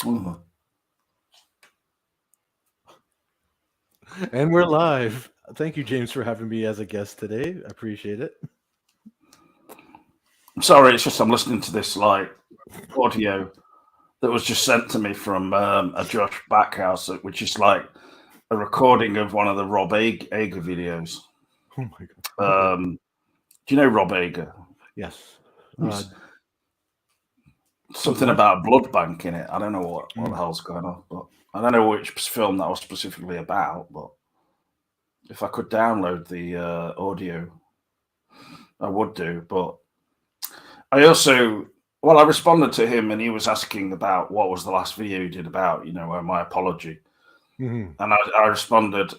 Oh. And we're live. Thank you, James, for having me as a guest today. I appreciate it. I'm sorry, it's just I'm listening to this like audio that was just sent to me from a Josh Backhouse, which is like a recording of one of the Rob Ager videos. Oh my god! Do you know Rob Ager? Yes. Something about a blood bank in it. I don't know what the hell's going on, but I don't know which film that was specifically about. But if I could download the audio, I would do. But I also, I responded to him, and he was asking about what was the last video he did about, my apology, and I responded,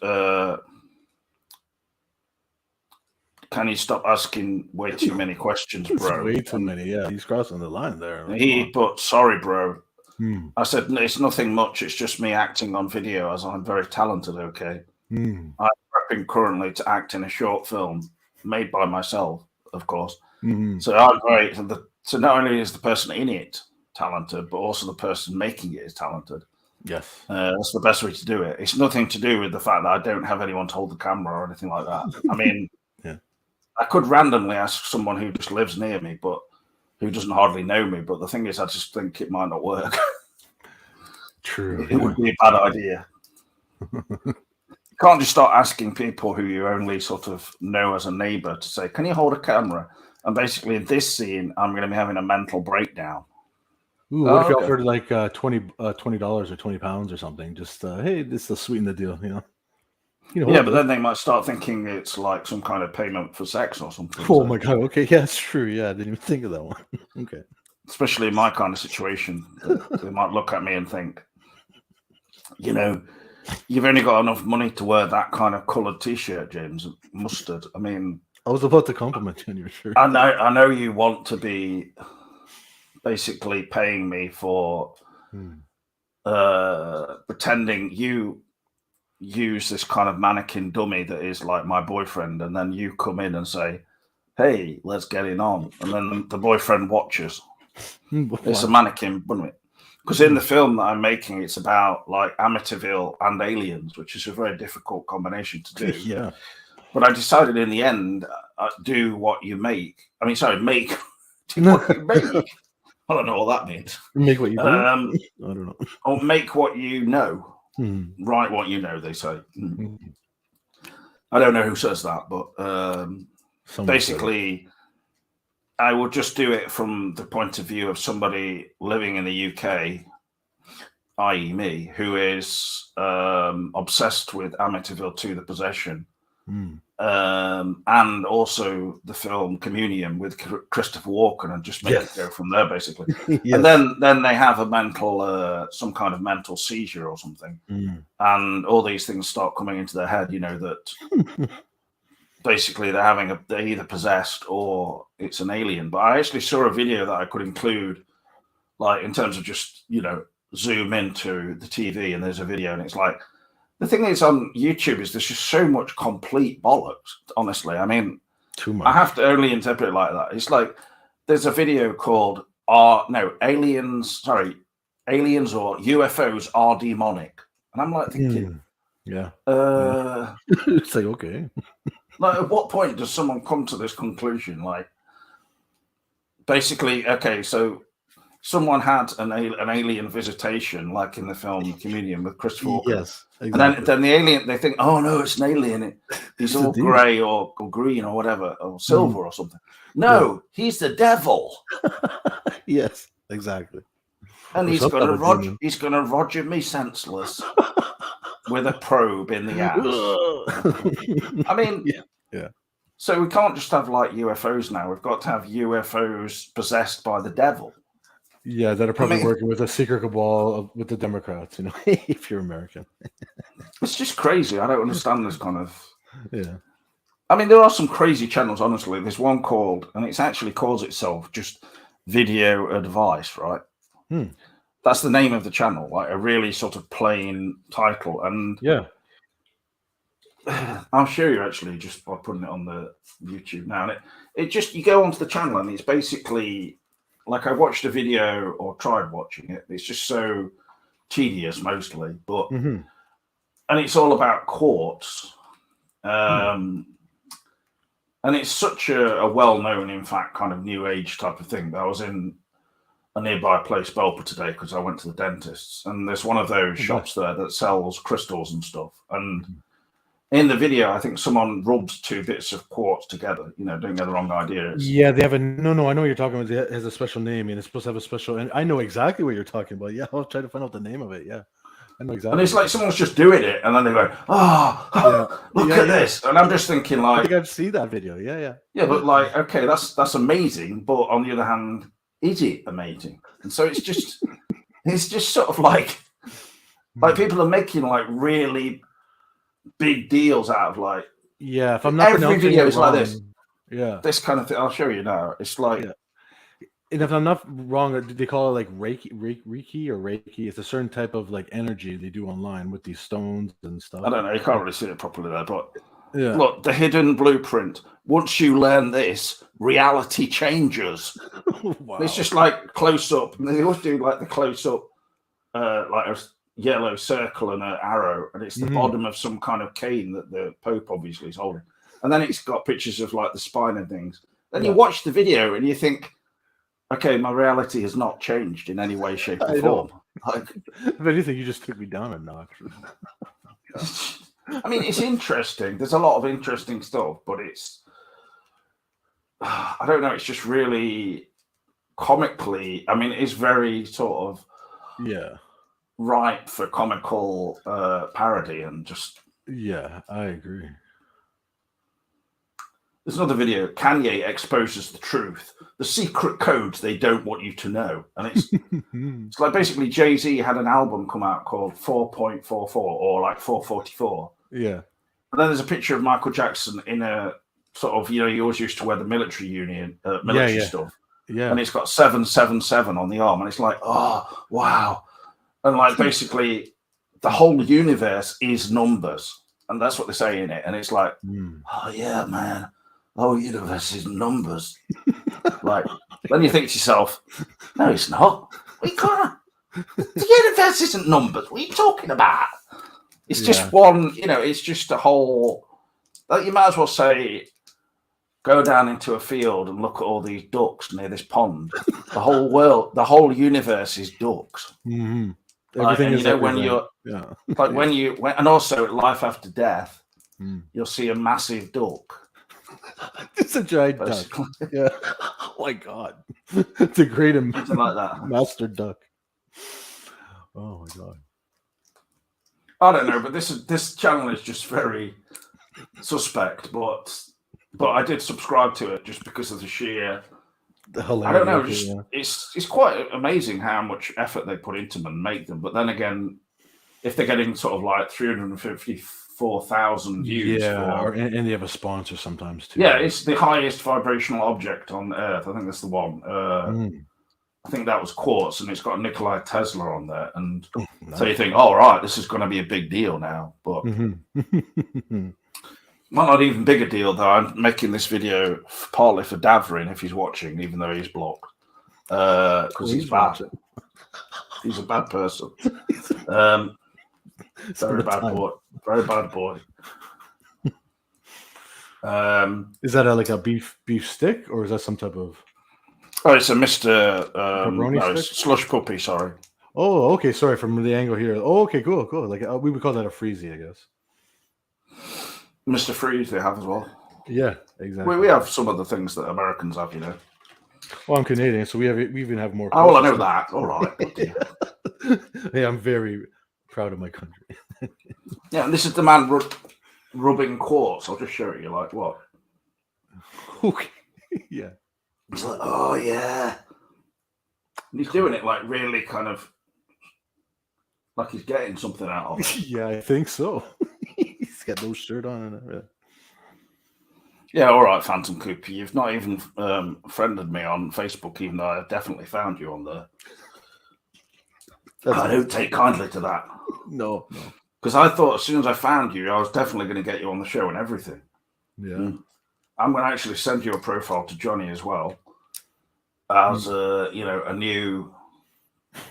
can you stop asking way too many questions, bro? Way too many. Yeah, he's crossing the line there. He put, sorry, bro. I said, it's nothing much. It's just me acting on video, as I'm very talented, okay? I'm prepping currently to act in a short film made by myself, of course. So I'm great. So not only is the person in it talented, but also the person making it is talented. Yes. That's the best way to do it. It's nothing to do with the fact that I don't have anyone to hold the camera or anything like that. I mean, I could randomly ask someone who just lives near me, but who doesn't hardly know me. But the thing is, I just think it might not work. True. It would be a bad idea. You can't just start asking people who you only sort of know as a neighbor to say, can you hold a camera? And basically in this scene, I'm going to be having a mental breakdown. Ooh, what if you offered like $20 or £20 or something? Just, hey, this will sweeten the deal, Yeah, but then they might start thinking it's like some kind of payment for sex or something. Oh my god! Okay, yeah, it's true. Yeah, I didn't even think of that one. Okay. Especially in my kind of situation, they might look at me and think, you've only got enough money to wear that kind of coloured T-shirt, James. Mustard. I mean, I was about to compliment you on your shirt. I know you want to be basically paying me for pretending you use this kind of mannequin dummy that is like my boyfriend, and then you come in and say, hey, let's get it on, and then the boyfriend watches. It's a mannequin dummy, because in the film that I'm making, it's about like Amityville and aliens, which is a very difficult combination to do. Yeah, but I decided in the end, do what you make. I mean, sorry, make do what you make. I don't know what that means. Make what you do. I don't know. Or make what you know. Write what you know, they say. I don't know who says that, but basically, I would just do it from the point of view of somebody living in the UK, i.e. me, who is obsessed with Amityville 2, The Possession, and also the film Communion with Christopher Walken, and just make it go from there, basically. And then they have a mental, some kind of mental seizure or something, and all these things start coming into their head. That basically they're either possessed or it's an alien. But I actually saw a video that I could include, like in terms of just zoom into the TV, and there's a video, and it's like. The thing is, on YouTube is there's just so much complete bollocks, honestly. I mean, too much. I have to only interpret it like that. It's like there's a video called Aliens or UFOs Are Demonic. And I'm like thinking, it's like, okay. Like, at what point does someone come to this conclusion? Like, basically, okay, so someone had an alien visitation, like in the film Communion with Christopher Walken. Yes, exactly. And then the alien, they think, oh no, it's an alien. He's all grey or green or whatever, or silver or something. No, he's the devil. Yes, exactly. And he's gonna Roger me senseless with a probe in the ass. I mean, yeah. So we can't just have like UFOs now. We've got to have UFOs possessed by the devil. Yeah, that are probably working with a secret cabal with the Democrats, if you're American. It's just crazy. I don't understand this kind of... Yeah. I mean, there are some crazy channels, honestly. There's one called, and it actually calls itself just Video Advice, right? That's the name of the channel, like a really sort of plain title. And yeah, I'll show you actually just by putting it on the YouTube now. And it just, you go onto the channel and it's basically like I watched a video or tried watching it. It's just so tedious mostly, but and it's all about quartz. And it's such a well-known, in fact, kind of new age type of thing. I was in a nearby place, Belper, today because I went to the dentist's, and there's one of those shops there that sells crystals and stuff. And in the video, I think someone rubs two bits of quartz together. Don't get the wrong idea. Yeah, they have a no. I know what you're talking about. It has a special name, and it's supposed to have a special. And I know exactly what you're talking about. Yeah, I'll try to find out the name of it. Yeah, I know exactly. And it's like someone's just doing it, and then they go, look at this. And I'm just thinking, like, I think I've seen that video. Yeah. But like, okay, that's amazing. But on the other hand, is it amazing? And so it's just sort of like people are making like really big deals out of like, if I'm not every video is like this. Yeah, this kind of thing. I'll show you now. It's like, and if I'm not wrong, do they call it like Reiki or Reiki? It's a certain type of like energy they do online with these stones and stuff. I don't know. You can't really see it properly there, but look, the hidden blueprint. Once you learn this, reality changes. Wow. It's just like close up. And they always do like the close up, like a yellow circle and an arrow, and it's the bottom of some kind of cane that the Pope obviously is holding. And then it's got pictures of like the spine and things. Then you watch the video and you think, okay, my reality has not changed in any way, shape, or form. Like, if anything, you just took me down a notch. I mean, it's interesting. There's a lot of interesting stuff, but it's, I don't know, it's just really comically, I mean, it's very sort of ripe for comical parody and just... Yeah, I agree. There's another video. Kanye exposes the truth, the secret codes they don't want you to know. And it's it's like basically Jay-Z had an album come out called 4.44 or like 444. Yeah. And then there's a picture of Michael Jackson in a sort of, he always used to wear the military stuff. Yeah. And it's got 777 on the arm. And it's like, oh, wow. And like basically the whole universe is numbers. And that's what they say in it. And it's like, oh yeah, man. The whole universe is numbers. Like, then you think to yourself, no, it's not. We can't. The universe isn't numbers. What are you talking about? It's just one, it's just a whole, like you might as well say, go down into a field and look at all these ducks near this pond. The whole world, the whole universe is ducks. Mm-hmm. Everything is everything. When you're, like when and also life after death, you'll see a massive duck. It's a giant duck. Yeah. Oh my God. It's a great something like that. Master duck. Oh my God. I don't know, but this channel is just very suspect, but I did subscribe to it just because of the sheer. I don't know. It's quite amazing how much effort they put into them and make them. But then again, if they're getting sort of like 354,000 views, and they have a sponsor sometimes too. Yeah, it's the highest vibrational object on Earth. I think that's the one. I think that was quartz, and it's got Nikola Tesla on there. And so you think, all right, this is going to be a big deal now. But might not even bigger deal, though. I'm making this video partly for Davrin, if he's watching, even though he's blocked. Because he's bad. He's a bad person. Very bad boy. Very bad boy. Is that like a beef stick, or is that some type of... Oh, it's a Mr. Slush Puppy, sorry. Oh, okay. Sorry, from the angle here. Oh, okay, cool. Like we would call that a freezy, I guess. Mr. Freeze they have as well. Yeah, exactly. We have some of the things that Americans have, Well, I'm Canadian, so we even have more. Oh, well, I know that. All right. Hey, I'm very proud of my country. Yeah, and this is the man rubbing quartz. I'll just show it you. Like what? Okay. Yeah. It's like, oh yeah. And he's doing it like really kind of like he's getting something out of it. Yeah, I think so. He's got no shirt on and everything. Yeah, all right, Phantom Cooper. You've not even friended me on Facebook, even though I definitely found you on there. I don't take kindly to that. No. Because I thought as soon as I found you, I was definitely going to get you on the show and everything. Yeah. I'm going to actually send you a profile to Johnny as well. as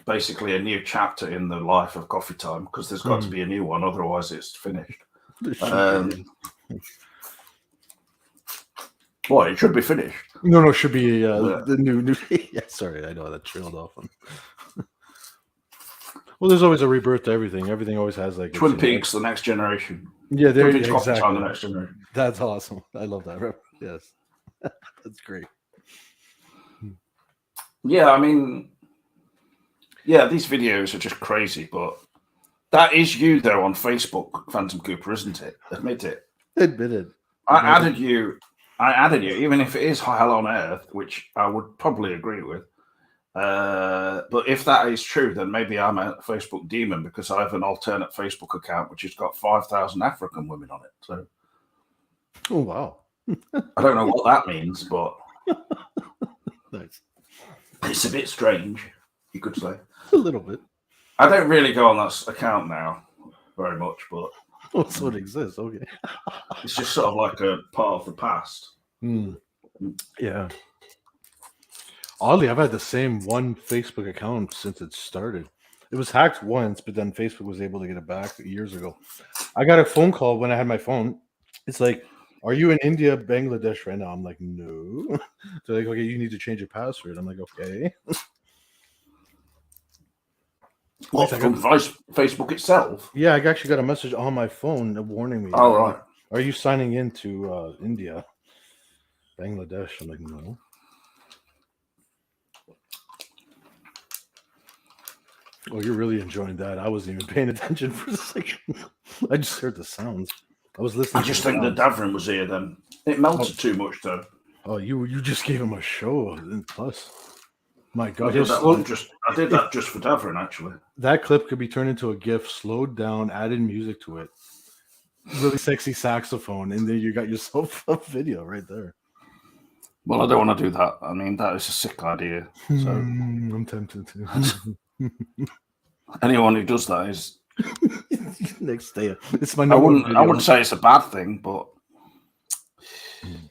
basically a new chapter in the life of Coffee Time, because there's got to be a new one, otherwise it's finished. Well, it should be finished. No, it should be the new. Yeah, sorry, I know that trailed off. Well, there's always a rebirth to everything. Everything always has like Twin Peaks, the next generation. Yeah, there you go. exactly. The next generation. That's awesome. I love that. Yes, that's great. Yeah, I mean, these videos are just crazy, but that is you though on Facebook, Phantom Cooper, isn't it? Admit it. Admit it. I added you, even if it is hell on earth, which I would probably agree with. But if that is true, then maybe I'm a Facebook demon, because I have an alternate Facebook account which has got 5,000 African women on it. So, oh wow, I don't know what that means, but nice. It's a bit strange, you could say. A little bit. I don't really go on that account now very much, but so it exists. Okay, it's just sort of like a part of the past. Yeah. Oddly, I've had the same one Facebook account since it started. It was hacked once, but then Facebook was able to get it back years ago. I got a phone call when I had my phone. It's like, are you in India, Bangladesh right now? I'm like, no. They're like, okay, you need to change your password. I'm like, okay. What, from Facebook itself? Yeah, I actually got a message on my phone warning me. Oh, right. Are you signing into India, Bangladesh? I'm like, no. Oh, you're really enjoying that. I wasn't even paying attention for a second. I just heard the sounds. I was listening. I just think that Davrin was here then. It melted too much though. Oh, you just gave him a show. Plus, my God, I did that just for Davrin, actually. That clip could be turned into a GIF, slowed down, added music to it, really sexy saxophone, and then you got yourself a video right there. Well, I don't want to do that. I mean, that is a sick idea. So I'm tempted to. Anyone who does that is next day. It's my. I wouldn't say it's a bad thing, but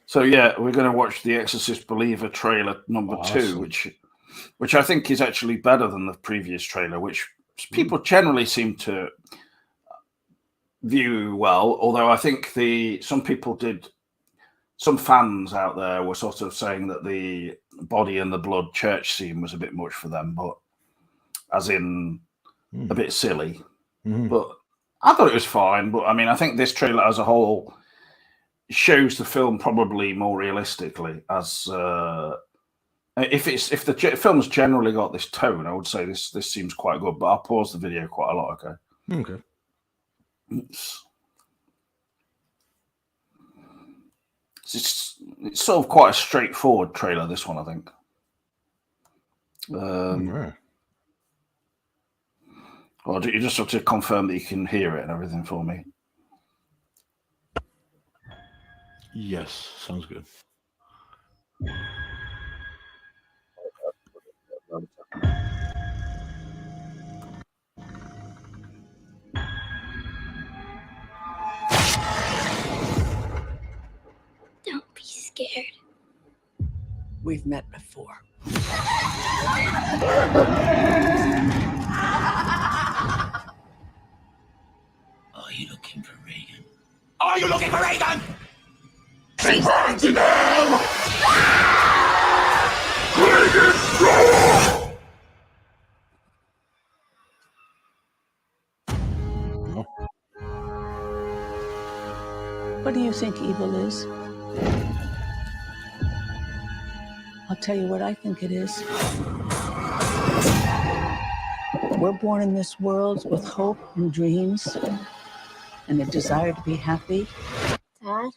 so yeah, we're going to watch the Exorcist Believer trailer number 2, which I think is actually better than the previous trailer, which people generally seem to view well. Although I think some fans out there were sort of saying that the body and the blood church scene was a bit much for them, but as in a bit silly. But I thought it was fine. But I mean, I think this trailer as a whole shows the film probably more realistically. As if the film's generally got this tone, I would say this seems quite good. But I'll pause the video quite a lot. Okay. It's sort of quite a straightforward trailer, this one, I think. Well, you just have to confirm that you can hear it and everything for me. Yes, sounds good. Don't be scared. We've met before. Are you looking for Reagan? Are you looking for Reagan? She burns in hell! What do you think evil is? I'll tell you what I think it is. We're born in this world with hope and dreams and a desire to be happy. Dad?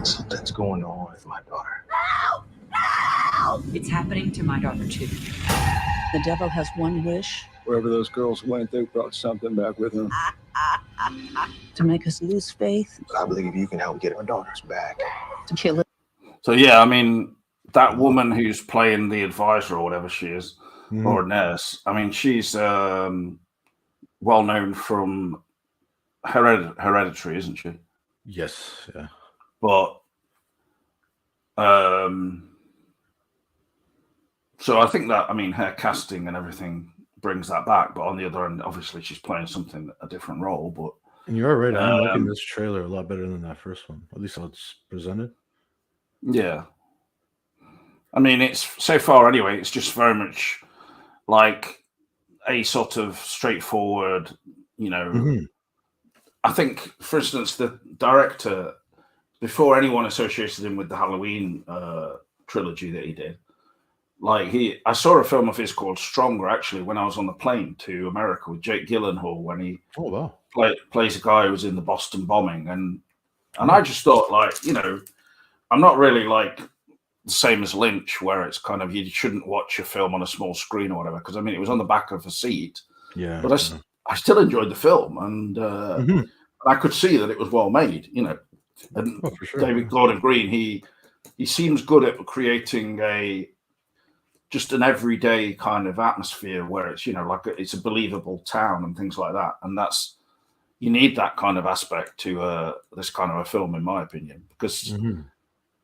Something's going on with my daughter. No! No! It's happening to my daughter too. The devil has one wish. Wherever those girls went, they brought something back with them. To make us lose faith. But I believe you can help get our daughters back. To kill it. So yeah, I mean, that woman who's playing the advisor or whatever she is, or a nurse, I mean, she's well known from Hereditary, isn't she? Yes, yeah. But So I think that, I mean, her casting and everything brings that back, but on the other end, obviously she's playing a different role. But And you're right. I'm liking this trailer a lot better than that first one. At least how it's presented. Yeah. I mean, it's so far anyway, it's just very much like a sort of straightforward, I think, for instance, the director, before anyone associated him with the Halloween trilogy that he did, I saw a film of his called Stronger, actually, when I was on the plane to America with Jake Gyllenhaal, when he plays a guy who was in the Boston bombing. And I just thought, I'm not really like the same as Lynch, where it's kind of, you shouldn't watch a film on a small screen or whatever, because I mean, it was on the back of a seat. Yeah. But I still enjoyed the film, and I could see that it was well made, And for sure, David Gordon Green, he seems good at creating just an everyday kind of atmosphere where it's, it's a believable town and things like that. And you need that kind of aspect to this kind of a film, in my opinion, because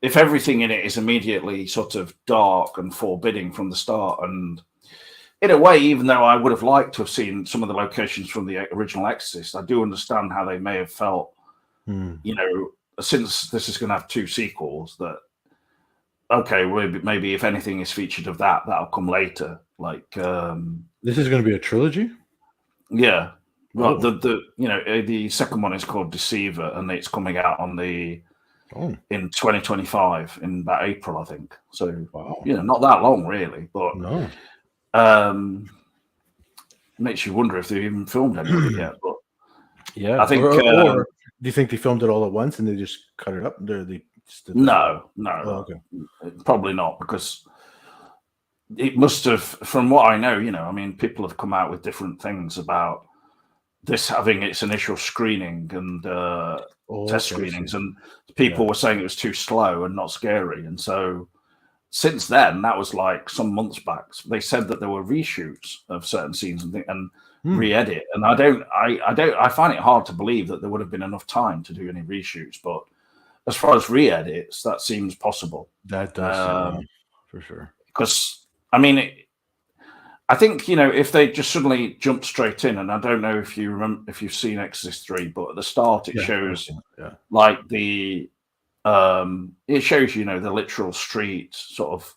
if everything in it is immediately sort of dark and forbidding from the start, and in a way, even though I would have liked to have seen some of the locations from the original Exorcist, I do understand how they may have felt, since this is going to have 2 sequels, that, okay, maybe if anything is featured of that'll come later. This is going to be a trilogy? Yeah. Well, the second one is called Deceiver, and it's coming out in 2025, in about April, I think. So, not that long, really. But makes you wonder if they've even filmed any of it yet. But yeah, I think. Or do you think they filmed it all at once and they just cut it up? No, probably not, because it must have, from what I know, I mean, people have come out with different things about this having its initial screening and test screenings, and people were saying it was too slow and not scary. And so since then, that was like some months back, they said that there were reshoots of certain scenes and re-edit. And I find it hard to believe that there would have been enough time to do any reshoots, but as far as re-edits, that seems possible. That does, for sure. Because, I mean, I think, if they just suddenly jump straight in, and I don't know if you remember, if you've seen Exorcist 3, but at the start it shows it shows, the literal street sort of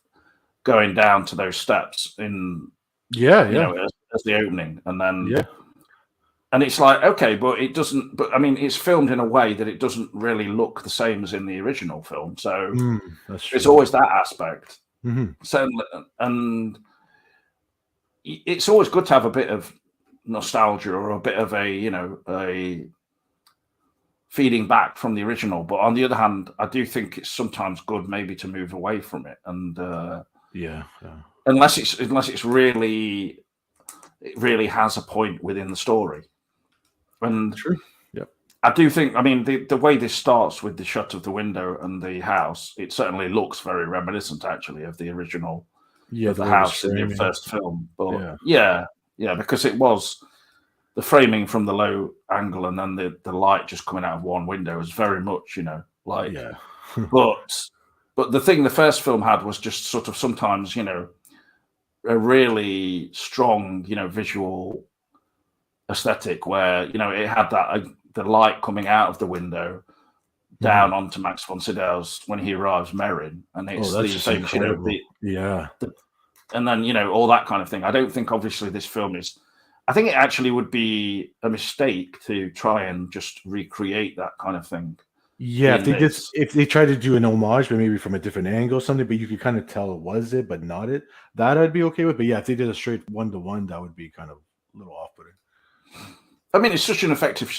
going down to those steps in, as the opening, and then and it's like, okay, but it doesn't. But I mean, it's filmed in a way that it doesn't really look the same as in the original film. So it's always that aspect. So, and it's always good to have a bit of nostalgia or a bit of a feeding back from the original. But on the other hand, I do think it's sometimes good maybe to move away from it, and unless it's really, it really has a point within the story. And I do think, I mean, the way this starts with the shot of the window and the house, it certainly looks very reminiscent, actually, of the original, of the house in the first film. But because it was the framing from the low angle and then the light just coming out of one window was very much, but the thing the first film had was just sort of sometimes, a really strong, visual aesthetic where, it had that the light coming out of the window down onto Max von Sydow's when he arrives Merrin, and it's the same, and then all that kind of thing. I don't think obviously this film is. I think it actually would be a mistake to try and just recreate that kind of thing. Yeah, if they try to do an homage, but maybe from a different angle or something, but you could kind of tell it was it, but not it. That I'd be okay with. But yeah, if they did a straight 1-to-1, that would be kind of a little off-putting. I mean, it's such an effective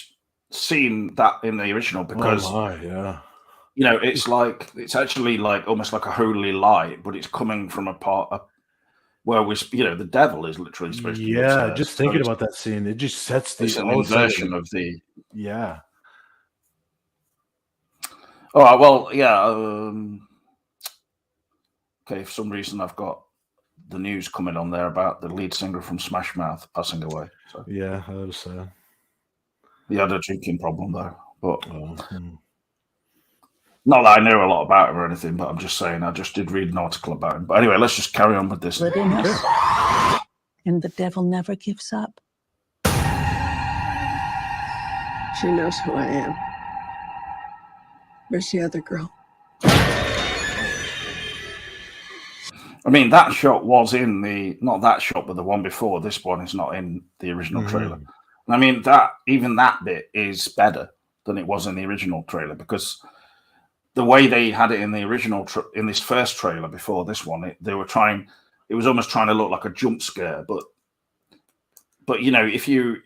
scene that in the original because it's like it's actually like almost like a holy light, but it's coming from a part where the devil is literally supposed to be. Yeah, just thinking about that scene, it just sets the inversion of the. Yeah. All right. Well, okay. For some reason, I've got the news coming on there about the lead singer from Smash Mouth passing away. So. Yeah, that was sad. He had a drinking problem though, but Not that I know a lot about him or anything, but I'm just saying I just did read an article about him. But anyway, let's just carry on with this. And the devil never gives up. She knows who I am. Where's the other girl? I mean, that shot was in not that shot, but the one before. This one is not in the original trailer. And I mean, even that bit is better than it was in the original trailer, because the way they had it in the original, in this first trailer before this one, it was almost trying to look like a jump scare. But you know, if you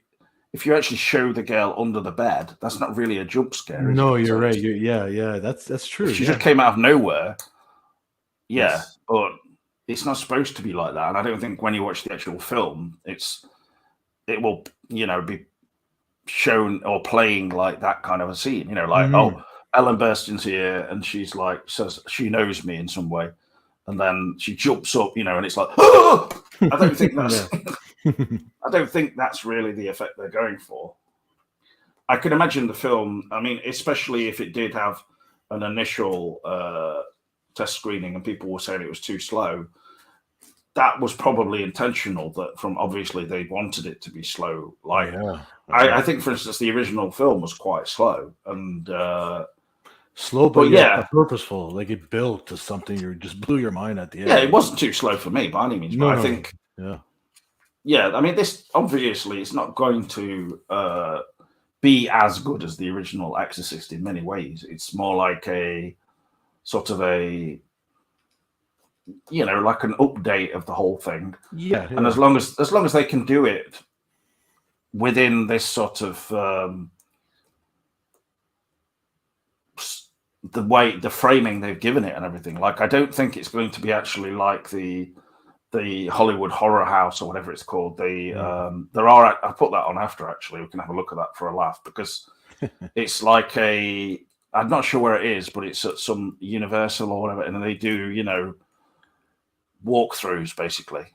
actually show the girl under the bed, that's not really a jump scare. No, you're right. Yeah, that's true. She just came out of nowhere. Yeah, yes. But it's not supposed to be like that. And I don't think when you watch the actual film, it will, you know, be shown or playing like that kind of a scene. You know, like, oh, Ellen bursts into here and she's like, says she knows me in some way. And then she jumps up, you know, and it's like, oh! I don't think that's I don't think that's really the effect they're going for. I can imagine the film, I mean, especially if it did have an initial test screening and people were saying it was too slow, that was probably intentional, that from obviously they wanted it to be slow. Like, I think, for instance, the original film was quite slow and slow, but yeah, purposeful. Like it built to something. You just blew your mind at the end. Yeah, it wasn't too slow for me by any means, but I think, yeah, I mean, this obviously it's not going to be as good as the original Exorcist in many ways. It's more like a sort of a, you know, like an update of the whole thing. Yeah. And as long as they can do it within this sort of the framing they've given it and everything, like I don't think it's going to be actually like the Hollywood Horror House or whatever it's called. I'll put that on after, actually. We can have a look at that for a laugh, because it's like I'm not sure where it is, but it's at some Universal or whatever, and they do, you know, walkthroughs basically.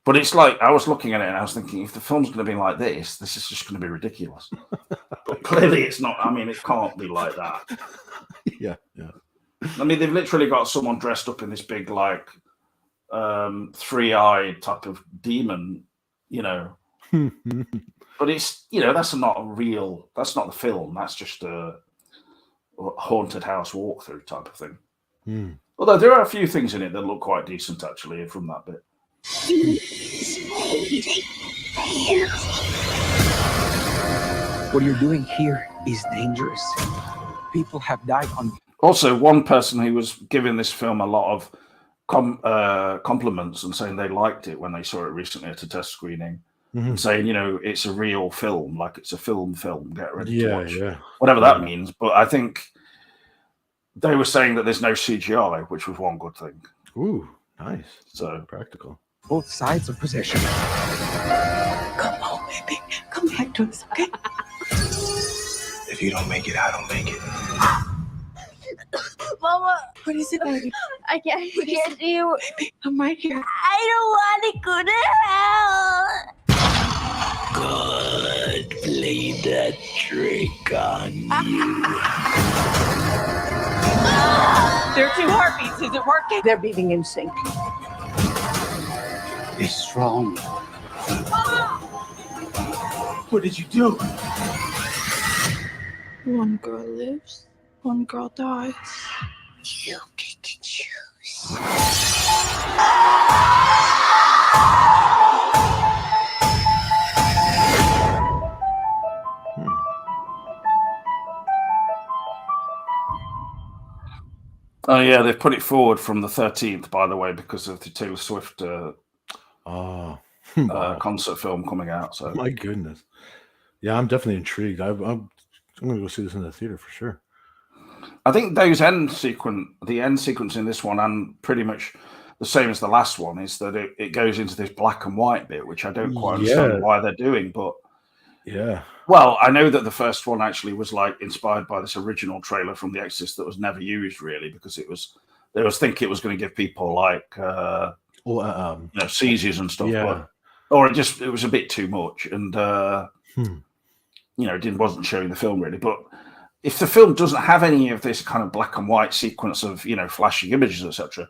But it's like, I was looking at it and I was thinking, if the film's going to be like this is just going to be ridiculous. But clearly it's not. I mean, it can't be like that. Yeah. I mean, they've literally got someone dressed up in this big, like, three-eyed type of demon, you know. But it's, you know, that's not the film. That's just a haunted house walkthrough type of thing. Although there are a few things in it that look quite decent, actually, from that bit. What you're doing here is dangerous. People have died on. Also, one person who was giving this film a lot of compliments and saying they liked it when they saw it recently at a test screening, and saying, you know, it's a real film, like it's a film. Get ready to watch, whatever that means. But I think they were saying that there's no CGI, which was one good thing. Ooh, nice. So practical. Both sides of possession. Come home, baby. Come back to us, okay? If you don't make it, I don't make it. Mama, What is it, baby? I can't hear you. Baby, I'm right here. I don't want to go to hell. Good. Play that trick on you. There are 2 heartbeats. Is it working? They're beating in sync. It's strong. What did you do? One girl lives, one girl dies. You get to choose. Oh yeah, they've put it forward from the 13th, by the way, because of the Taylor Swift concert film coming out. So my goodness, yeah, I'm definitely intrigued. I'm going to go see this in the theater for sure. I think the end sequence in this one, and pretty much the same as the last one, is that it goes into this black and white bit, which I don't quite understand why they're doing. But yeah, well, I know that the first one actually was like inspired by this original trailer from The Exorcist that was never used really, because they was thinking it was going to give people like you know, seizures and stuff. Yeah. Or it was a bit too much, and you know, it wasn't showing the film really. But if the film doesn't have any of this kind of black and white sequence of, you know, flashing images, etc.,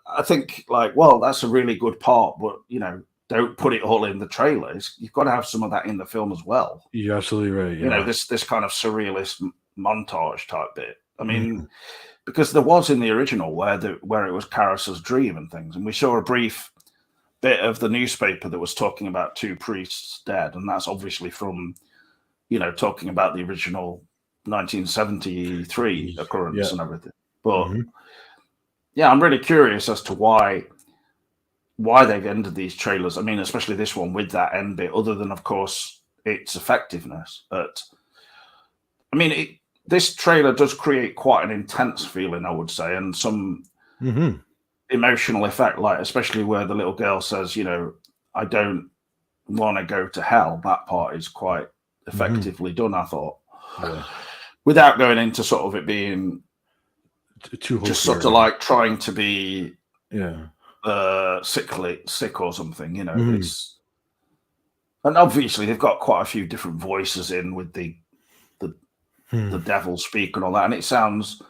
I think, like, well, that's a really good part, but, you know, don't put it all in the trailers. You've got to have some of that in the film as well. You're absolutely right. Yeah. You know, this kind of surrealist montage type bit. I mean, because there was in the original where it was Karras's dream and things, and we saw a brief bit of the newspaper that was talking about 2 priests dead, and that's obviously from, you know, talking about the original 1973 occurrence and everything. But yeah, I'm really curious as to why they've ended these trailers. I mean, especially this one with that end bit, other than, of course, its effectiveness. But I mean, this trailer does create quite an intense feeling, I would say, and some emotional effect, like especially where the little girl says, you know, I don't want to go to hell. That part is quite effectively done, I thought. Yeah. Without going into sort of it being too just sort of like trying to be sick or something, you know. It's, and obviously they've got quite a few different voices in with the devil speak and all that, and it sounds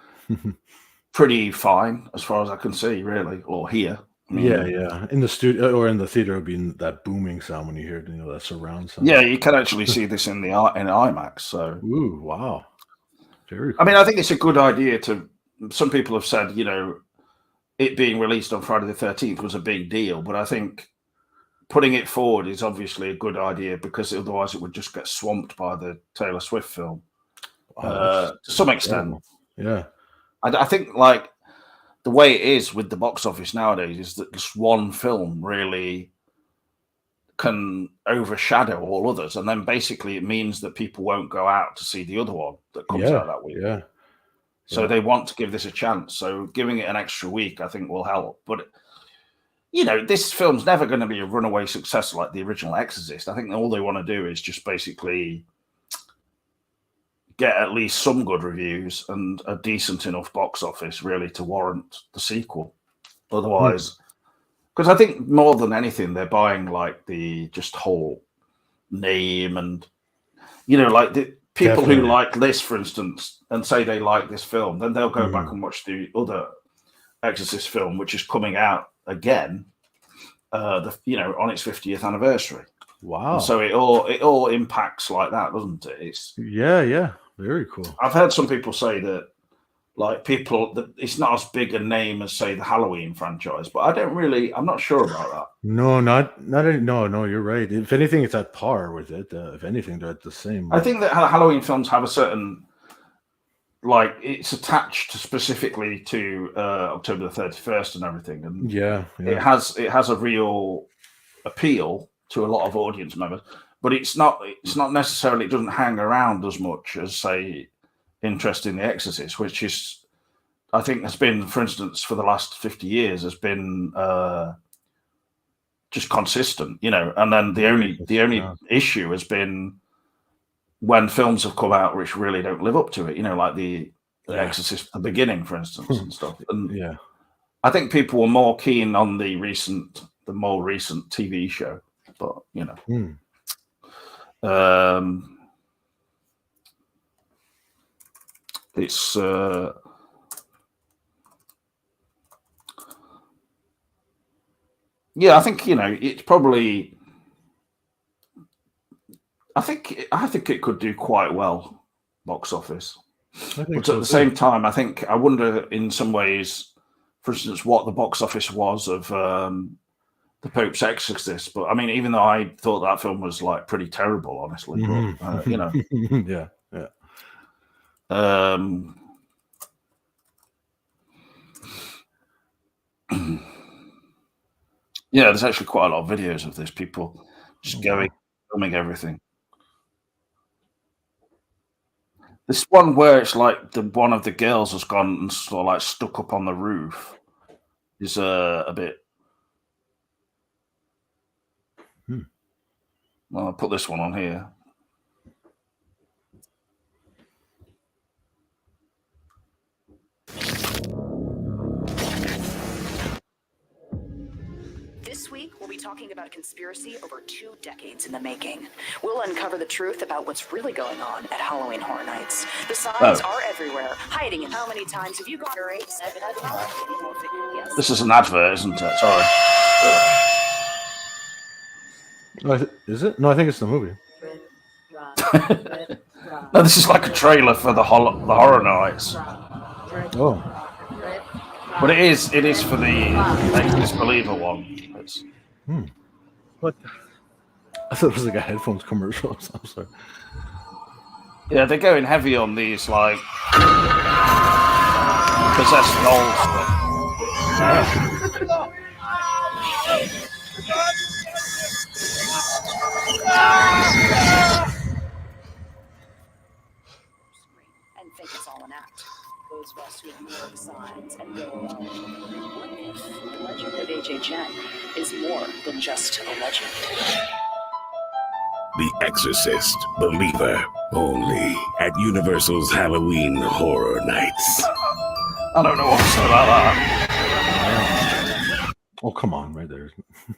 pretty fine as far as I can see, really, or hear. I mean, yeah. In the studio or in the theater, it would be that booming sound when you hear, you know, that surround sound. Yeah, you can actually see this in IMAX. So, ooh, wow, very cool. I mean, I think it's a good idea to. Some people have said, you know, it being released on Friday the 13th was a big deal, but I think putting it forward is obviously a good idea because otherwise it would just get swamped by the Taylor Swift film to some extent. Yeah, I think like the way it is with the box office nowadays is that just one film really can overshadow all others, and then basically it means that people won't go out to see the other one that comes out that week. Yeah. So they want to give this a chance. So giving it an extra week, I think, will help. But, you know, this film's never going to be a runaway success like the original Exorcist. I think all they want to do is just basically get at least some good reviews and a decent enough box office, really, to warrant the sequel. Otherwise, because I think more than anything, they're buying, like, the just whole name and, you know, like the people who like this, for instance, and say they like this film, then they'll go back and watch the other Exorcist film, which is coming out again, you know, on its 50th anniversary. Wow! And so it all impacts like that, doesn't it? It's very cool. I've heard some people say that, like, that it's not as big a name as, say, the Halloween franchise, but I'm not sure about that. No, no, you're right. If anything, it's at par with it. If anything, they're at the same. I think that Halloween films have a certain, like, it's attached specifically to October the 31st and everything, and it has a real appeal to a lot of audience members, but it's not necessarily, it doesn't hang around as much as, say, interest in The Exorcist, which is, I think, has been, for instance, for the last 50 years, has been just consistent, you know. And then the only issue has been when films have come out which really don't live up to it, you know, like the Exorcist, the beginning, for instance, and stuff. And I think people were more keen on the more recent TV show, but you know. It's I think, you know, it's probably, I think it could do quite well box office, but at the same time, I wonder in some ways, for instance, what the box office was of the Pope's Exorcist. But I mean, even though I thought that film was like pretty terrible, honestly, but you know, there's actually quite a lot of videos of this, people just filming everything. This one where it's like one of the girls has gone and sort of like stuck up on the roof is a bit. Well, I'll put this one on here. This week week, we'll be talking about a conspiracy over 2 decades in the making. We'll uncover the truth about what's really going on at Halloween Horror Nights. The signs are everywhere, hiding in how many times have you gone to rape? This is an advert, isn't it? Sorry. Is it? No, I think it's the movie. No, this is like a trailer for the Horror Nights. Oh. But it is for the Disbeliever one. What? I thought it was like a headphones commercial. I'm sorry. Yeah, they're going heavy on these like possessed dolls stuff. And think it's all an act. Those of us who ignore the signs and go alone. What if the legend of HHN is more than just a legend? The Exorcist Believer, only at Universal's Halloween Horror Nights. I don't know what to say about that. Oh, come on, right there.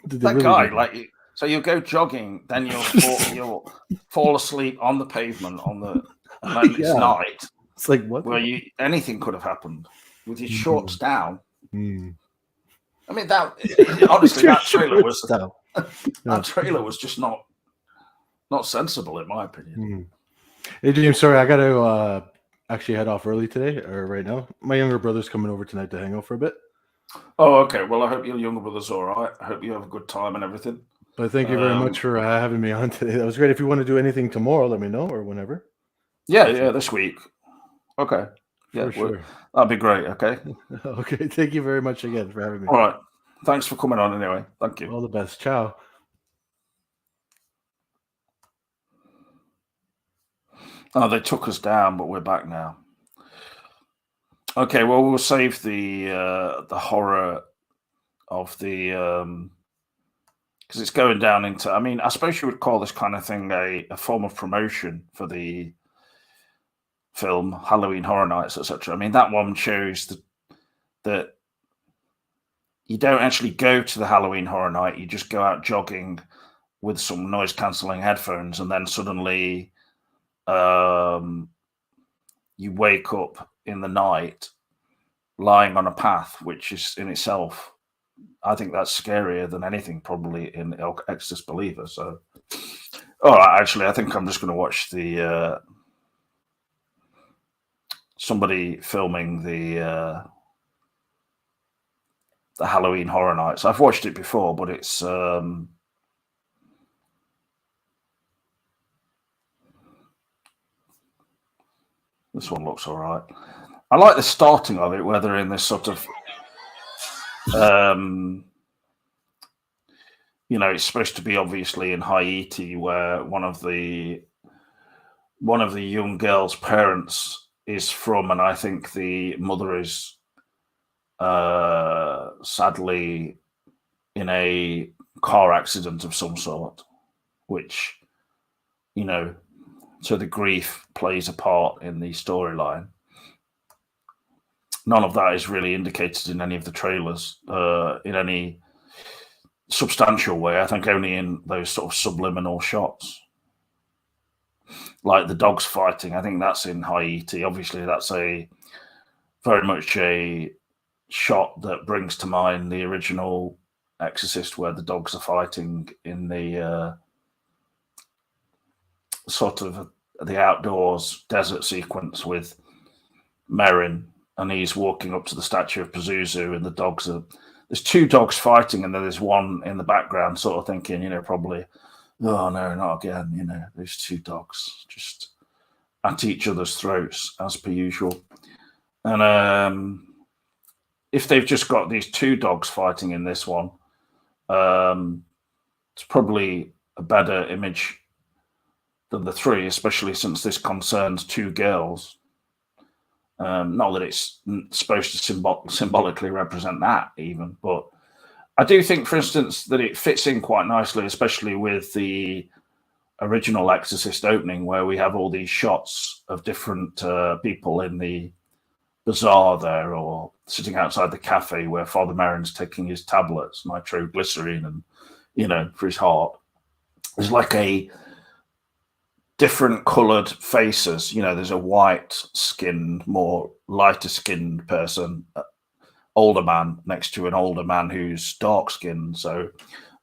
That guy, like, so you'll go jogging, then you'll fall asleep on the pavement and then it's night. It's like what? Where anything could have happened with your shorts down. I mean, that honestly, that trailer was that trailer was just not sensible in my opinion. Hey James, sorry, I got to actually head off early today or right now. My younger brother's coming over tonight to hang out for a bit. Oh, okay. Well, I hope your younger brother's all right. I hope you have a good time and everything. But thank you very much for having me on today. That was great. If you want to do anything tomorrow, let me know or whenever. Yeah, this week. Okay. Yeah, sure. That'd be great. Okay. Okay. Thank you very much again for having me. All right. Thanks for coming on anyway. Thank you. All the best. Ciao. Oh, they took us down, but we're back now. Okay, well, we'll save the horror of the because it's going down into. I mean, I suppose you would call this kind of thing a form of promotion for the film Halloween Horror Nights, etc. I mean, that one shows that you don't actually go to the Halloween Horror Night; you just go out jogging with some noise-canceling headphones, and then suddenly you wake up in the night lying on a path, which is in itself, I think that's scarier than anything probably in Exorcist Believer. So, all right, actually, I think I'm just going to watch the somebody filming the Halloween Horror Nights. I've watched it before, but it's this one looks all right. I like the starting of it, where they're in this sort of, it's supposed to be obviously in Haiti, where one of the young girl's parents is from, and I think the mother is sadly in a car accident of some sort, which, so the grief plays a part in the storyline. None of that is really indicated in any of the trailers in any substantial way. I think only in those sort of subliminal shots. Like the dogs fighting, I think that's in Haiti. Obviously, that's very much a shot that brings to mind the original Exorcist, where the dogs are fighting in the sort of the outdoors desert sequence with Merrin. And he's walking up to the statue of Pazuzu, and the dogs are. There's 2 dogs fighting, and then there's one in the background, sort of thinking, probably, oh no, not again. There's 2 dogs just at each other's throats as per usual. And if they've just got these 2 dogs fighting in this one, it's probably a better image than the 3, especially since this concerns 2 girls. Not that it's supposed to symbolically represent that even, but I do think, for instance, that it fits in quite nicely, especially with the original Exorcist opening, where we have all these shots of different people in the bizarre there, or sitting outside the cafe where Father Merrin's taking his tablets, nitroglycerine, and for his heart. There's like a different coloured faces. There's a white-skinned, more lighter-skinned person, older man, next to an older man who's dark-skinned. So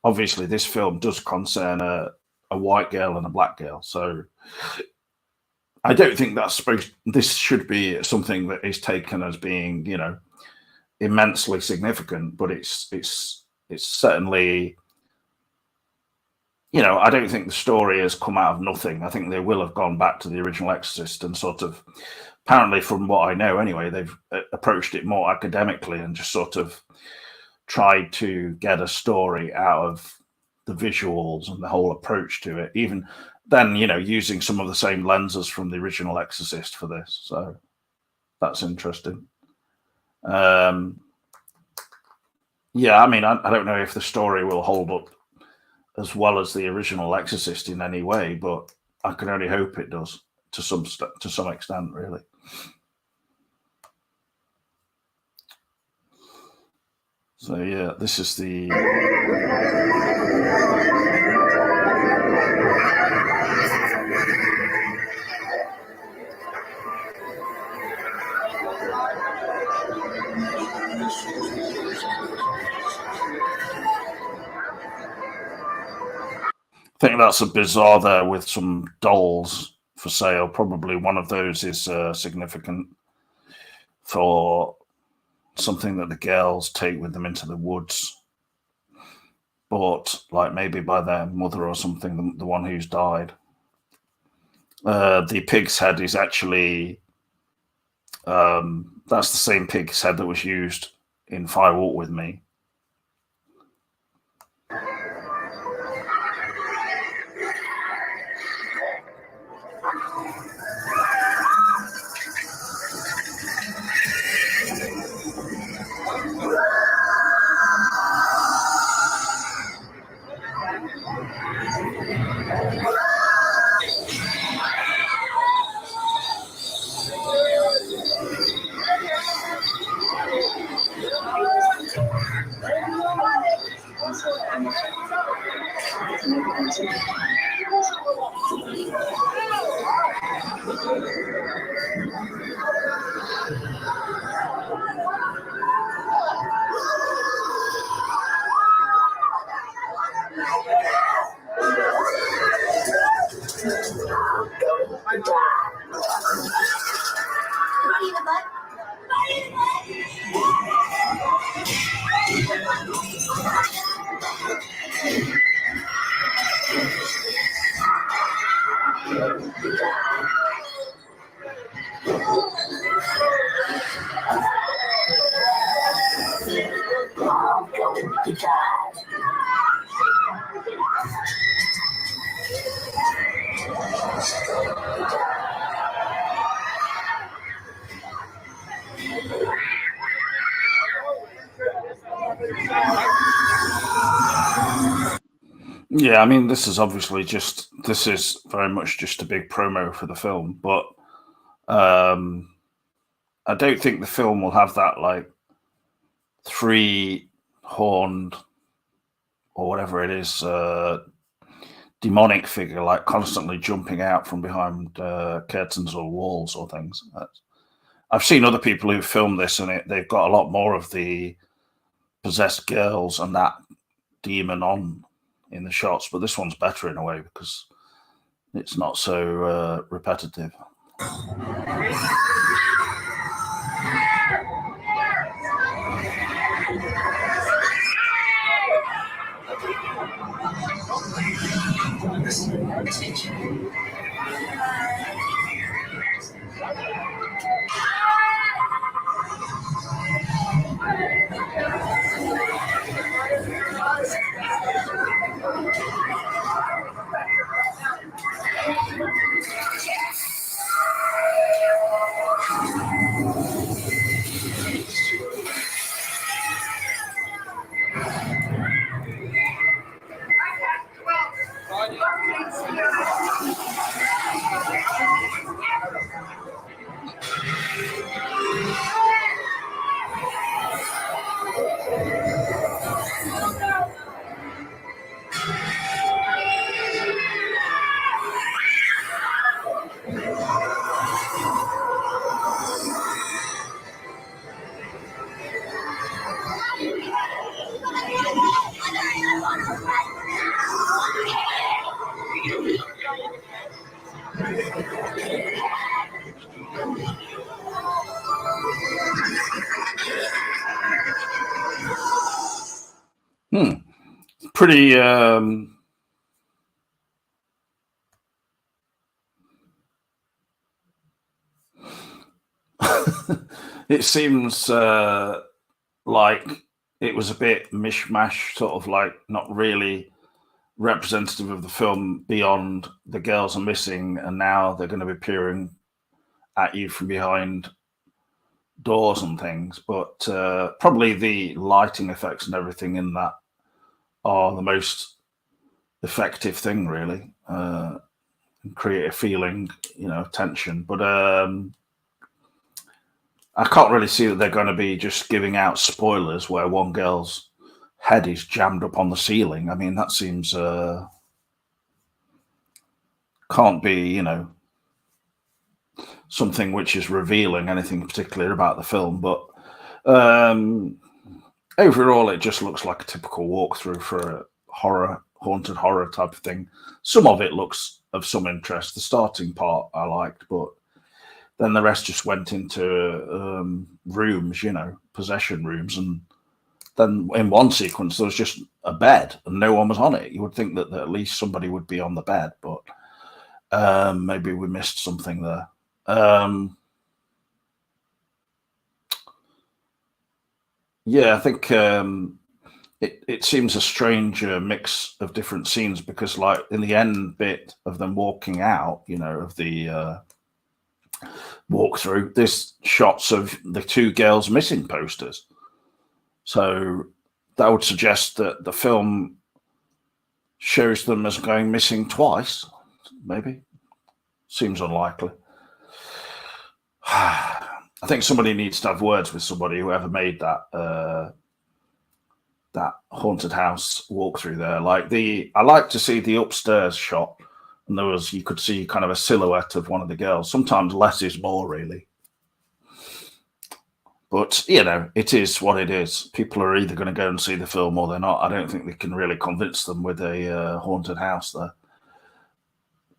obviously this film does concern a white girl and a black girl. So I don't think this should be something that is taken as being, immensely significant, but it's certainly, I don't think the story has come out of nothing. I think they will have gone back to the original Exorcist and sort of, apparently from what I know anyway, they've approached it more academically and just sort of tried to get a story out of the visuals and the whole approach to it. Even then, using some of the same lenses from the original Exorcist for this. So that's interesting. Yeah, I mean, I don't know if the story will hold up as well as the original Exorcist in any way, but I can only hope it does to some extent, really. So yeah, this is the. I think that's a bazaar there with some dolls for sale. Probably one of those is significant for something that the girls take with them into the woods, bought like maybe by their mother or something, the one who's died. The pig's head is actually that's the same pig's head that was used in Fire Walk With Me. Yeah, I mean, this is very much just a big promo for the film, but I don't think the film will have that like 3-horned or whatever it is demonic figure like constantly jumping out from behind curtains or walls or things. I've seen other people who filmed this and they've got a lot more of the possessed girls and that demon on in the shots, but this one's better in a way because it's not so repetitive. Pretty. It seems like it was a bit mishmash, sort of like not really representative of the film beyond the girls are missing and now they're going to be peering at you from behind doors and things. But probably the lighting effects and everything in that are the most effective thing, really. And create a feeling, of tension. But I can't really see that they're going to be just giving out spoilers where one girl's head is jammed up on the ceiling. I mean, that seems can't be, something which is revealing anything particular about the film. But overall, it just looks like a typical walkthrough for a haunted horror type of thing. Some of it looks of some interest. The starting part I liked, but then the rest just went into rooms, possession rooms. And then in one sequence, there was just a bed and no one was on it. You would think that at least somebody would be on the bed, but maybe we missed something there. Yeah, I think it seems a strange mix of different scenes because, like, in the end bit of them walking out, of the walkthrough, there's shots of the two girls missing posters. So that would suggest that the film shows them as going missing twice, maybe. Seems unlikely. I think somebody needs to have words with somebody, whoever made that that haunted house walkthrough there. I like to see the upstairs shot, and you could see kind of a silhouette of one of the girls. Sometimes less is more, really. But, it is what it is. People are either going to go and see the film or they're not. I don't think they can really convince them with a haunted house there.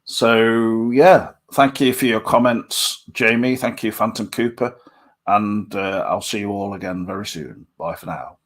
So, yeah, thank you for your comments, Jamie. Thank you, Phantom Cooper. And I'll see you all again very soon. Bye for now.